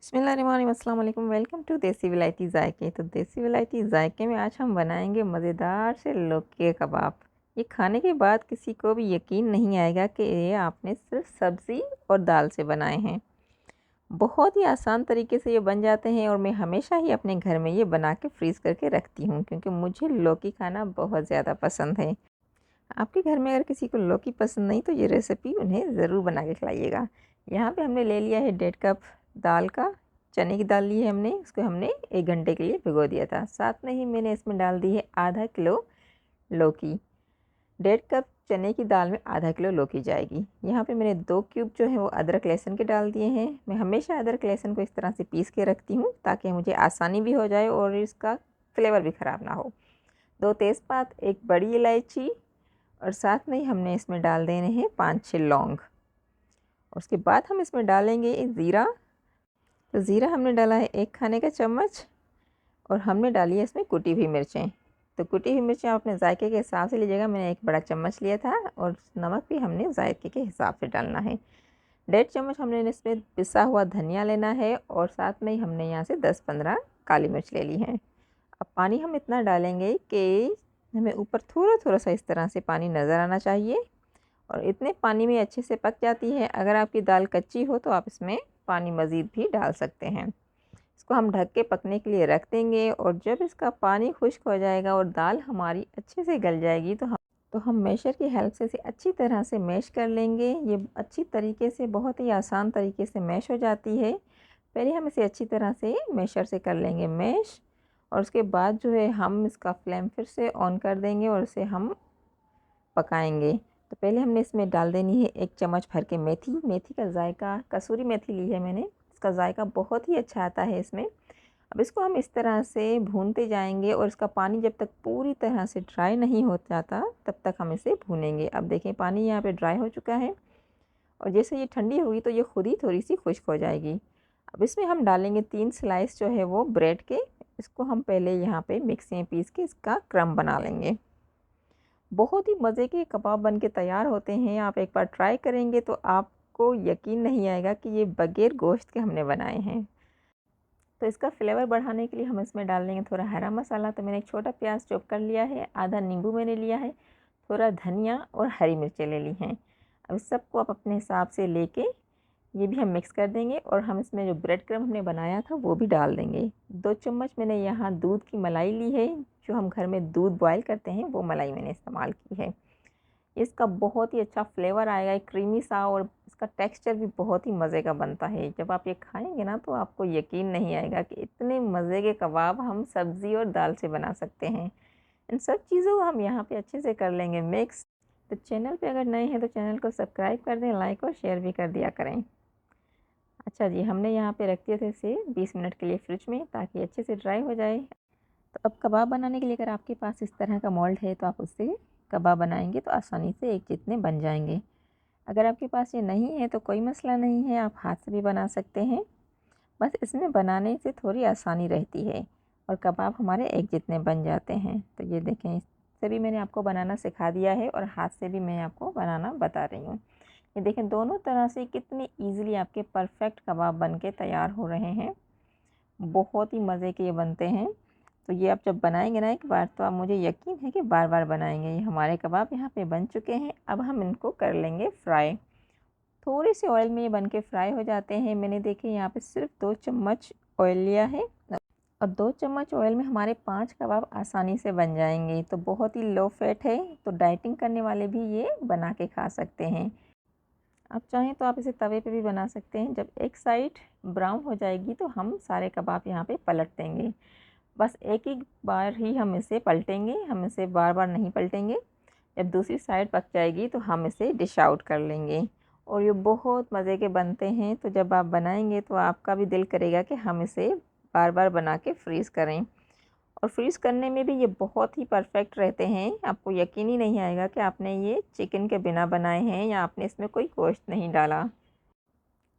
बिस्मिल्लाहिर्रहमानिर्रहीम, अस्सलाम वालेकुम। वेलकम टू देसी विलायती ज़ायके। तो देसी विलायती ज़ायके में आज हम बनाएंगे मज़ेदार से लौकी के कबाब। ये खाने के बाद किसी को भी यकीन नहीं आएगा कि ये आपने सिर्फ सब्ज़ी और दाल से बनाए हैं। बहुत ही आसान तरीके से ये बन जाते हैं और मैं हमेशा ही अपने घर में ये बना के फ्रीज़ करके रखती हूँ, क्योंकि मुझे लौकी खाना बहुत ज़्यादा पसंद है। आपके घर में अगर किसी को लौकी पसंद नहीं तो ये रेसिपी उन्हें ज़रूर बना के खिलाइएगा। यहाँ पे हमने ले लिया है 1.5 कप दाल का। चने की दाल ली है हमने, उसको हमने 1 घंटे के लिए भिगो दिया था। साथ में ही मैंने इसमें डाल दी है आधा किलो लौकी। 1.5 कप चने की दाल में आधा किलो लौकी जाएगी। यहाँ पे मैंने 2 क्यूब जो है वो अदरक लहसुन के डाल दिए हैं। मैं हमेशा अदरक लहसुन को इस तरह से पीस के रखती हूँ ताकि मुझे आसानी भी हो जाए और इसका फ्लेवर भी ख़राब ना हो। 2 तेज़पात, 1 बड़ी इलायची और साथ में ही हमने इसमें डाल देने हैं 5-6 लौंग। उसके बाद हम इसमें डालेंगे ज़ीरा। तो ज़ीरा हमने डाला है 1 खाने का चम्मच और हमने डाली है इसमें कुटी हुई मिर्चें। तो कुटी हुई मिर्चें आप अपने जायके के हिसाब से लीजिएगा। मैंने 1 बड़ा चम्मच लिया था और नमक भी हमने जायके के हिसाब से डालना है। 1.5 चम्मच हमने इसमें पिसा हुआ धनिया लेना है और साथ में ही हमने यहाँ से 10-15 काली मिर्च ले ली हैं। अब पानी हम इतना डालेंगे कि हमें ऊपर थोड़ा-थोड़ा सा इस तरह से पानी नज़र आना चाहिए और इतने पानी में अच्छे से पक जाती है। अगर आपकी दाल कच्ची हो तो आप इसमें पानी मज़ीद भी डाल सकते हैं। इसको हम ढक के पकने के लिए रख देंगे और जब इसका पानी खुश्क हो जाएगा और दाल हमारी अच्छे से गल जाएगी तो हम मैशर की हेल्प से इसे अच्छी तरह से मैश कर लेंगे। ये अच्छी तरीके से, बहुत ही आसान तरीके से मैश हो जाती है। पहले हम इसे अच्छी तरह से मैशर से कर लेंगे मैश और उसके बाद जो है हम इसका फ्लेम फिर से ऑन कर देंगे और इसे हम पकाएंगे। तो पहले हमने इसमें डाल देनी है 1 चम्मच भर के मेथी। मेथी का जायका, कसूरी मेथी ली है मैंने, इसका जायका बहुत ही अच्छा आता है इसमें। अब इसको हम इस तरह से भूनते जाएंगे और इसका पानी जब तक पूरी तरह से ड्राई नहीं हो जाता तब तक हम इसे भूनेंगे। अब देखें पानी यहाँ पे ड्राई हो चुका है और जैसे ये ठंडी होगी तो ये खुद ही थोड़ी सी खुश्क हो जाएगी। अब इसमें हम डालेंगे 3 स्लाइस जो है वो ब्रेड के। इसको हम पहले यहाँ पे मिक्सी में पीस के इसका क्रम बना लेंगे। बहुत ही मज़े के कबाब बन के तैयार होते हैं। आप एक बार ट्राई करेंगे तो आपको यकीन नहीं आएगा कि ये बगैर गोश्त के हमने बनाए हैं। तो इसका फ्लेवर बढ़ाने के लिए हम इसमें डाल देंगे थोड़ा हरा मसाला। तो मैंने एक छोटा प्याज चॉप कर लिया है, आधा नींबू मैंने लिया है, थोड़ा धनिया और हरी मिर्चें ले ली हैं। अब इस सबको आप अपने हिसाब से लेके ये भी हम मिक्स कर देंगे और हम इसमें जो ब्रेड क्रम्ब हमने बनाया था वो भी डाल देंगे। 2 चम्मच मैंने यहाँ दूध की मलाई ली है, जो हम घर में दूध बॉयल करते हैं वो मलाई मैंने इस्तेमाल की है। इसका बहुत ही अच्छा फ्लेवर आएगा, एक क्रीमी सा, और इसका टेक्सचर भी बहुत ही मज़े का बनता है। जब आप ये खाएंगे ना तो आपको यकीन नहीं आएगा कि इतने मज़े के कबाब हम सब्ज़ी और दाल से बना सकते हैं। इन सब चीज़ों को हम यहाँ पे अच्छे से कर लेंगे मिक्स। तो चैनल पे अगर नए हैं तो चैनल को सब्सक्राइब कर दें, लाइक और शेयर भी कर दिया करें। अच्छा जी, हमने यहाँ पे रख दिए थे इसे 20 मिनट के लिए फ्रिज में ताकि अच्छे से ड्राई हो जाए। तो अब कबाब बनाने के लिए अगर आपके पास इस तरह का मोल्ड है तो आप उससे कबाब बनाएंगे तो आसानी से एक जितने बन जाएंगे। अगर आपके पास ये नहीं है तो कोई मसला नहीं है, आप हाथ से भी बना सकते हैं। बस इसमें बनाने से थोड़ी आसानी रहती है और कबाब हमारे एक जितने बन जाते हैं। तो ये देखें, इससे भी मैंने आपको बनाना सिखा दिया है और हाथ से भी मैं आपको बनाना बता रही हूँ। ये देखें दोनों तरह से कितने ईज़िली आपके परफेक्ट कबाब बन के तैयार हो रहे हैं। बहुत ही मज़े के ये बनते हैं। तो ये आप जब बनाएंगे ना एक बार तो आप, मुझे यकीन है कि बार बार बनाएंगे। ये हमारे कबाब यहाँ पे बन चुके हैं। अब हम इनको कर लेंगे फ्राई। थोड़े से ऑयल में ये बन के फ्राई हो जाते हैं। मैंने देखे यहाँ पे सिर्फ 2 चम्मच ऑयल लिया है और 2 चम्मच ऑयल में हमारे 5 कबाब आसानी से बन जाएंगे। तो बहुत ही लो फैट है, तो डाइटिंग करने वाले भी ये बना के खा सकते हैं। आप चाहें तो आप इसे तवे पे भी बना सकते हैं। जब एक साइड ब्राउन हो जाएगी तो हम सारे कबाब यहाँ पे पलट देंगे। बस एक ही बार ही हम इसे पलटेंगे, हम इसे बार बार नहीं पलटेंगे। जब दूसरी साइड पक जाएगी तो हम इसे डिश आउट कर लेंगे और ये बहुत मज़े के बनते हैं। तो जब आप बनाएंगे तो आपका भी दिल करेगा कि हम इसे बार बार बना के फ्रीज़ करें। और फ्रीज़ करने में भी ये बहुत ही परफेक्ट रहते हैं। आपको यकीन ही नहीं आएगा कि आपने ये चिकन के बिना बनाए हैं या आपने इसमें कोई गोश्त नहीं डाला।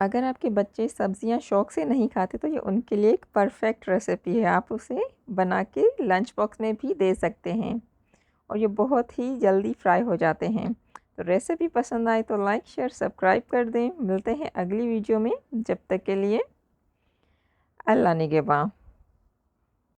अगर आपके बच्चे सब्जियां शौक़ से नहीं खाते तो ये उनके लिए एक परफेक्ट रेसिपी है। आप उसे बना के लंच बॉक्स में भी दे सकते हैं और ये बहुत ही जल्दी फ्राई हो जाते हैं। तो रेसिपी पसंद आए तो लाइक शेयर सब्सक्राइब कर दें। मिलते हैं अगली वीडियो में, जब तक के लिए अल्लाह निगहबान।